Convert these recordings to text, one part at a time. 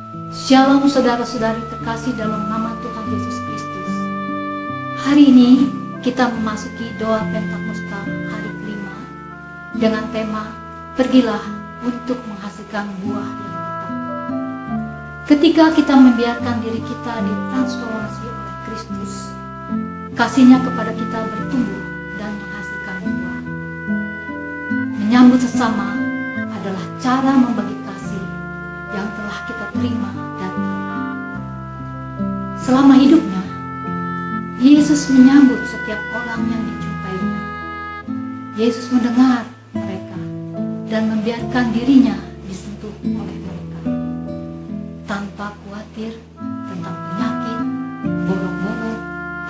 Shalom saudara-saudari terkasih dalam nama Tuhan Yesus Kristus. Hari ini kita memasuki doa Pentakosta hari kelima dengan tema Pergilah untuk menghasilkan buah yang tetap. Ketika kita membiarkan diri kita ditransformasi oleh Kristus, kasih-Nya kepada kita bertumbuh dan menghasilkan buah. Menyambut sesama adalah cara membagi kasih yang telah kita terima dari Allah. Selama hidupnya, Yesus menyambut setiap orang yang dijumpainya. Yesus mendengar mereka dan membiarkan dirinya disentuh oleh mereka, tanpa khawatir tentang penyakit, bolong-bolong,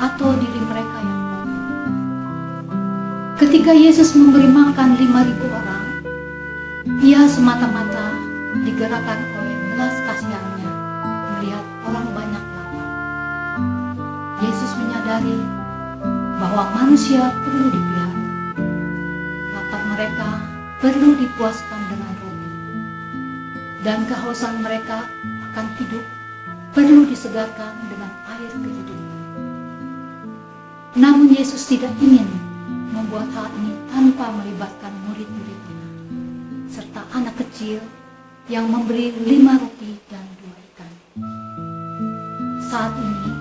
atau diri mereka yang kotor. Ketika Yesus memberi makan 5.000 orang, Ia semata-mata digerakkan oleh belas kasihan-Nya melihat orang banyak lapar. Yesus menyadari bahwa manusia perlu dipelihara. Lapar mereka perlu dipuaskan dengan roti, dan kehausan mereka akan hidup perlu disegarkan dengan air kehidupan. Namun Yesus tidak ingin membuat hal ini tanpa melibatkan murid-muridnya serta anak kecil yang memberi 5 roti dan 2 ikan. Saat ini,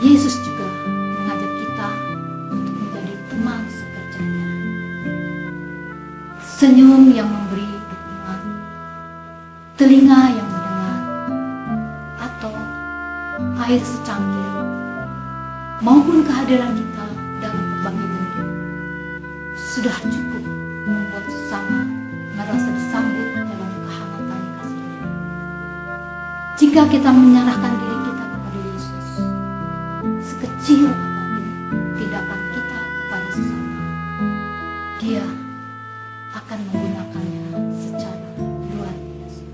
Yesus juga mengajak kita untuk menjadi teman sekerjanya. Senyum yang memberi dukungan, telinga yang mendengar, atau air secangkir, maupun kehadiran kita dalam berbagai bentuk, sudah cukup membuat sesama merasa disambut dalam kehangatan kasih-Nya. Jika kita menyerahkan diri kita kepada Yesus, sekecil apapun tindakan kita kepada sesama, Dia akan menggunakannya secara luar biasa.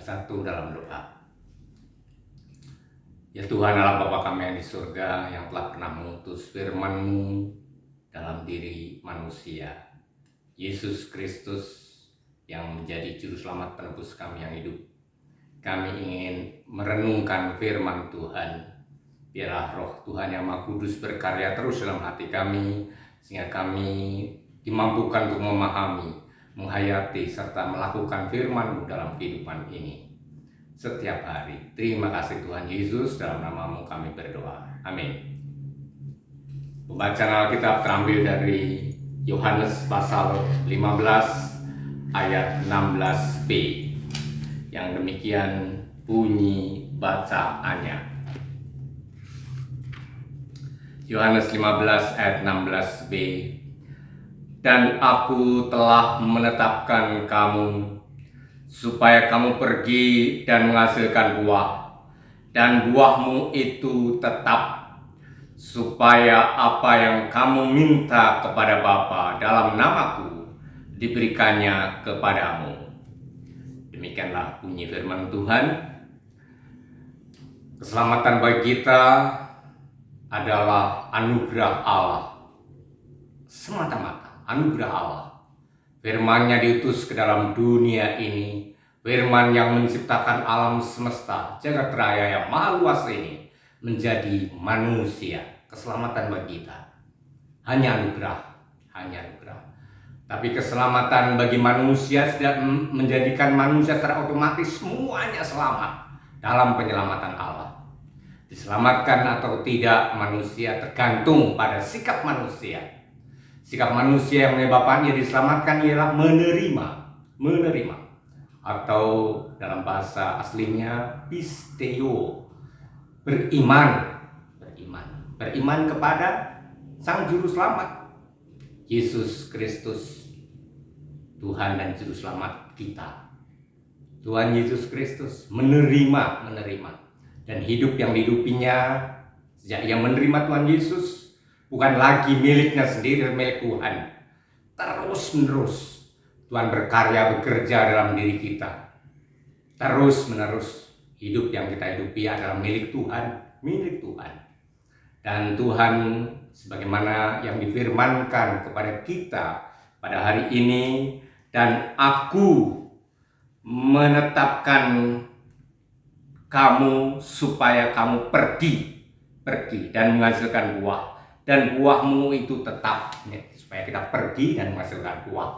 Bersatu dalam doa. Ya Tuhan Allah Bapa kami yang di surga, yang telah pernah mengutus firman-Mu dalam diri manusia, Yesus Kristus, yang menjadi juru selamat penebus kami yang hidup. Kami ingin merenungkan firman Tuhan. Biarlah roh Tuhan yang Maha Kudus berkarya terus dalam hati kami, sehingga kami dimampukan untuk memahami, menghayati, serta melakukan firman-Mu dalam kehidupan ini setiap hari. Terima kasih Tuhan Yesus, dalam nama-Mu kami berdoa. Amin. Pembacaan Alkitab terambil dari Yohanes pasal 15 ayat 16b. Yang demikian bunyi bacaannya. Yohanes 15 ayat 16b. Dan aku telah menetapkan kamu supaya kamu pergi dan menghasilkan buah, dan buahmu itu tetap, supaya apa yang kamu minta kepada Bapa dalam namaku diberikannya kepadamu. Demikianlah bunyi firman Tuhan. Keselamatan bagi kita adalah anugerah Allah, semata-mata anugerah Allah. Firman-Nya diutus ke dalam dunia ini, firman yang menciptakan alam semesta jagat raya yang maha luas ini menjadi manusia. Keselamatan bagi kita hanya anugerah, hanya anugerah. Tapi keselamatan bagi manusia tidak menjadikan manusia secara otomatis semuanya selamat dalam penyelamatan Allah. Diselamatkan atau tidak manusia tergantung pada sikap manusia. Sikap manusia yang menyebabkan ia diselamatkan ialah menerima, atau dalam bahasa aslinya pisteo, beriman kepada Sang Juru Selamat Yesus Kristus, Tuhan dan Juru Selamat kita. Tuhan Yesus Kristus menerima dan hidup yang dihidupinya sejak ia menerima Tuhan Yesus bukan lagi miliknya sendiri, milik Tuhan. Terus menerus Tuhan berkarya, bekerja dalam diri kita. Terus menerus hidup yang kita hidupi adalah milik Tuhan. Dan Tuhan sebagaimana yang difirmankan kepada kita pada hari ini, dan aku menetapkan kamu supaya kamu pergi dan menghasilkan buah, dan buahmu itu tetap, ya, supaya kita pergi dan menghasilkan buah.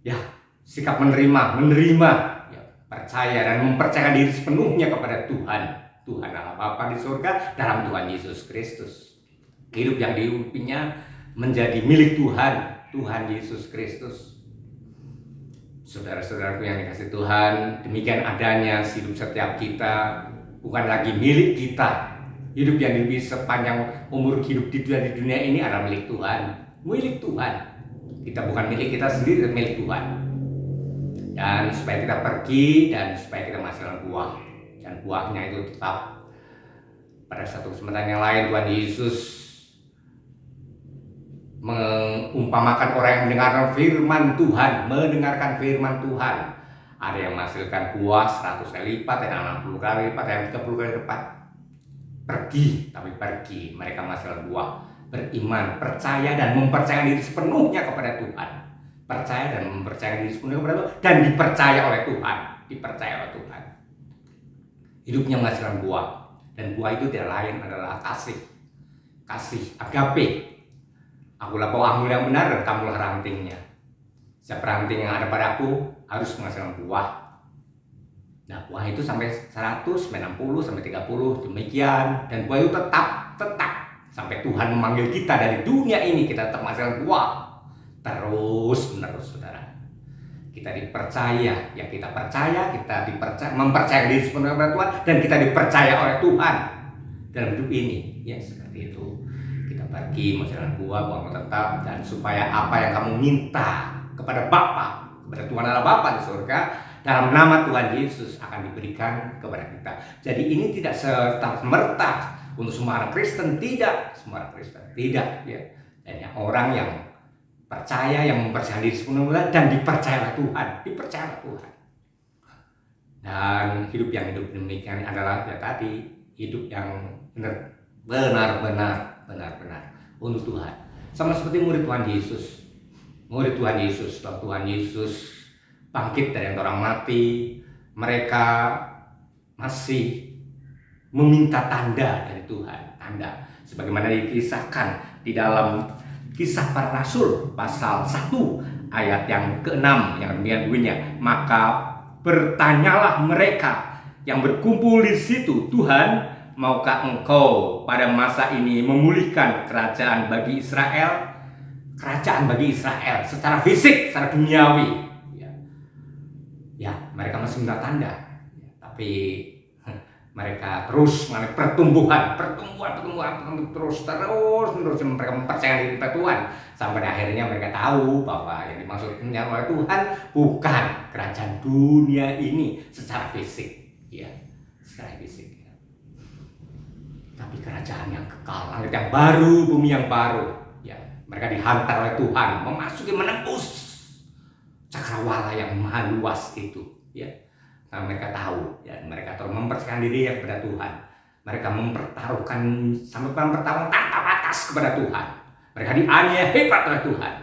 Ya, sikap menerima, ya, percaya dan mempercayakan diri sepenuhnya kepada Tuhan Allah Bapa di surga dalam Tuhan Yesus Kristus. Hidup yang dihidupinya menjadi milik Tuhan Yesus Kristus. Saudara-saudaraku yang dikasihi Tuhan, demikian adanya hidup setiap kita bukan lagi milik kita. Hidup yang dihidupi sepanjang umur hidup di dunia ini adalah milik Tuhan. Kita bukan milik kita sendiri, tapi milik Tuhan. Dan supaya kita pergi dan supaya kita menghasilkan buah, dan buahnya itu tetap. Pada satu kesempatan yang lain Tuhan Yesus mengumpamakan orang yang mendengarkan firman Tuhan. Ada yang menghasilkan buah 100 kali lipat, ada 60 kali lipat, ada yang 30 kali lipat. Pergi. Mereka menghasilkan buah. Beriman, percaya dan mempercayai diri sepenuhnya kepada Tuhan. Percaya dan mempercayai diri sepenuhnya kepada Tuhan, dan dipercaya oleh Tuhan. Hidupnya menghasilkan buah, dan buah itu tidak lain adalah kasih agape. Akulah pohon yang benar dan kamulah rantingnya. Setiap ranting yang ada padaku harus menghasilkan buah. Nah, buah itu sampai 100, sampai 60, sampai 30, demikian. Dan buah itu tetap sampai Tuhan memanggil kita dari dunia ini, kita tetap menghasilkan buah. Terus menerus, saudara. Kita dipercaya, mempercayai diri sepenuhnya kepada Tuhan, dan kita dipercaya oleh Tuhan dalam hidup ini. Ya, seperti itu. Kita pergi menghasilkan buah tetap, dan supaya apa yang kamu minta kepada Bapa, kepada Tuhan Allah Bapa di surga dalam nama Tuhan Yesus akan diberikan kepada kita. Jadi ini tidak serta-merta untuk semua orang Kristen, tidak. Ya. Dan orang yang percaya, yang mempercayai diri sepenuhnya dan dipercaya Tuhan. Dan hidup yang hidup demikian adalah ya tadi, hidup yang benar-benar untuk Tuhan. Sama seperti murid Tuhan Yesus murid Tuhan Yesus. Setelah Tuhan Yesus bangkit dari antara orang mati, mereka masih meminta tanda dari Tuhan, tanda sebagaimana dikisahkan di dalam Kisah Para Rasul pasal 1 ayat yang ke-6 yang demikian bunyinya. Maka bertanyalah mereka yang berkumpul di situ, Tuhan, maukah Engkau pada masa ini memulihkan kerajaan bagi Israel? Kerajaan bagi Israel secara fisik, secara duniawi. Ya, mereka masih minta tanda, tapi mereka terus mengalami pertumbuhan terus mereka mempercayai diri pada Tuhan sampai akhirnya mereka tahu bahwa yang dimaksudnya oleh Tuhan bukan kerajaan dunia ini secara fisik, ya, secara fisik, ya. Tapi kerajaan yang kekal, langit yang baru, bumi yang baru, ya. Mereka dihantar oleh Tuhan memasuki, menembus cakrawala yang maha luas itu, ya. Nah, mereka tahu, ya, mereka terus mempercayakan diri ya kepada Tuhan. Mereka mempertaruhkan sampai bertahun tanpa batas kepada Tuhan. Mereka dianiaya hebat oleh Tuhan.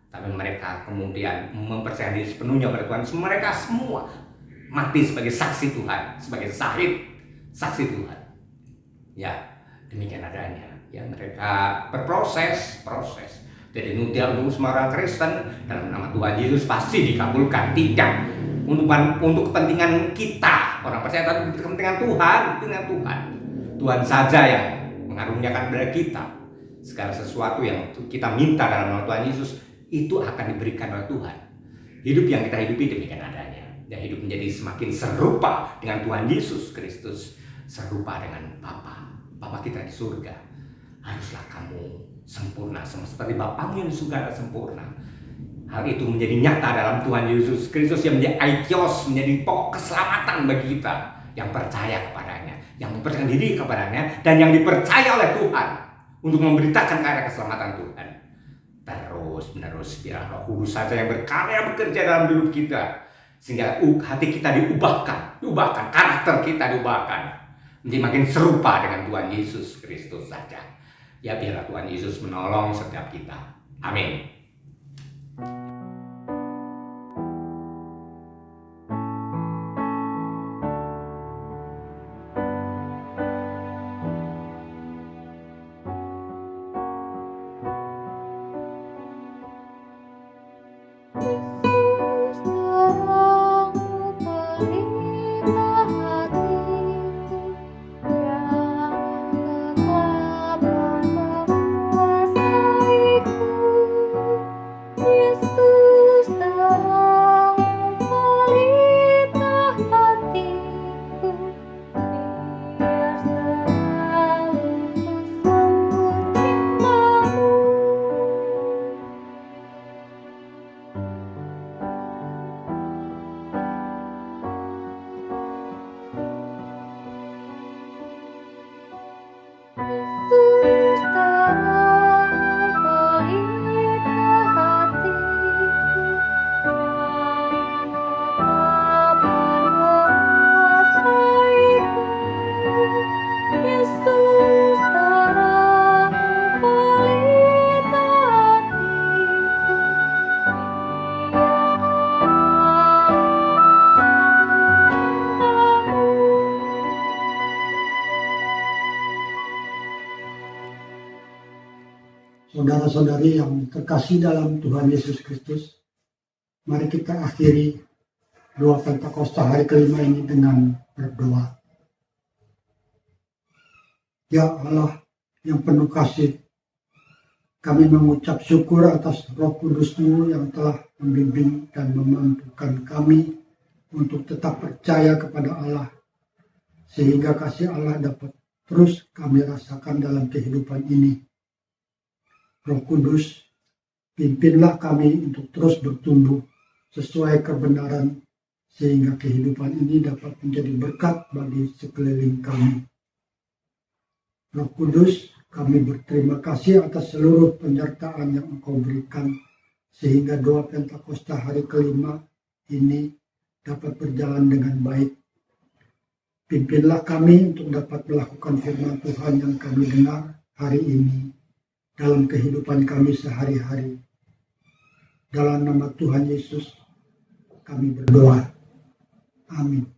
Tapi mereka kemudian mempercayakan diri sepenuhnya kepada Tuhan. Mereka semua mati sebagai saksi Tuhan, sebagai saksi Tuhan. Ya, demikian adanya. Ya, mereka berproses. Jadi untuk semua orang Kristen dalam nama Tuhan Yesus pasti dikabulkan, tidak untuk kepentingan kita orang percaya, tapi untuk kepentingan Tuhan, Tuhan saja yang mengaruniakan kepada kita segala sesuatu yang kita minta dalam nama Tuhan Yesus itu akan diberikan oleh Tuhan. Hidup yang kita hidupi demikian adanya, dan hidup menjadi semakin serupa dengan Tuhan Yesus Kristus, serupa dengan Bapa kita di surga. Haruslah kamu sempurna seperti Bapamu yang di surga sempurna. Hal itu menjadi nyata dalam Tuhan Yesus Kristus yang menjadi aikios, menjadi pokok keselamatan bagi kita yang percaya kepadanya, yang mempercayai diri kepadanya, dan yang dipercaya oleh Tuhan untuk memberitakan karya keselamatan Tuhan. Terus menerus biar Roh Kudus saja yang berkarya bekerja dalam hidup kita, sehingga hati kita diubahkan, karakter kita diubahkan menjadi makin serupa dengan Tuhan Yesus Kristus saja. Ya, biarlah Tuhan Yesus menolong setiap kita. Amin. Saudara-saudari yang terkasih dalam Tuhan Yesus Kristus, mari kita akhiri doa Pentakosta hari kelima ini dengan berdoa. Ya Allah yang penuh kasih, kami mengucap syukur atas Roh Kudus-Mu yang telah membimbing dan memampukan kami untuk tetap percaya kepada Allah, sehingga kasih Allah dapat terus kami rasakan dalam kehidupan ini. Roh Kudus, pimpinlah kami untuk terus bertumbuh sesuai kebenaran, sehingga kehidupan ini dapat menjadi berkat bagi sekeliling kami. Roh Kudus, kami berterima kasih atas seluruh penyertaan yang Engkau berikan, sehingga doa Pentakosta hari kelima ini dapat berjalan dengan baik. Pimpinlah kami untuk dapat melakukan firman Tuhan yang kami dengar hari ini dalam kehidupan kami sehari-hari. Dalam nama Tuhan Yesus kami berdoa. Amin.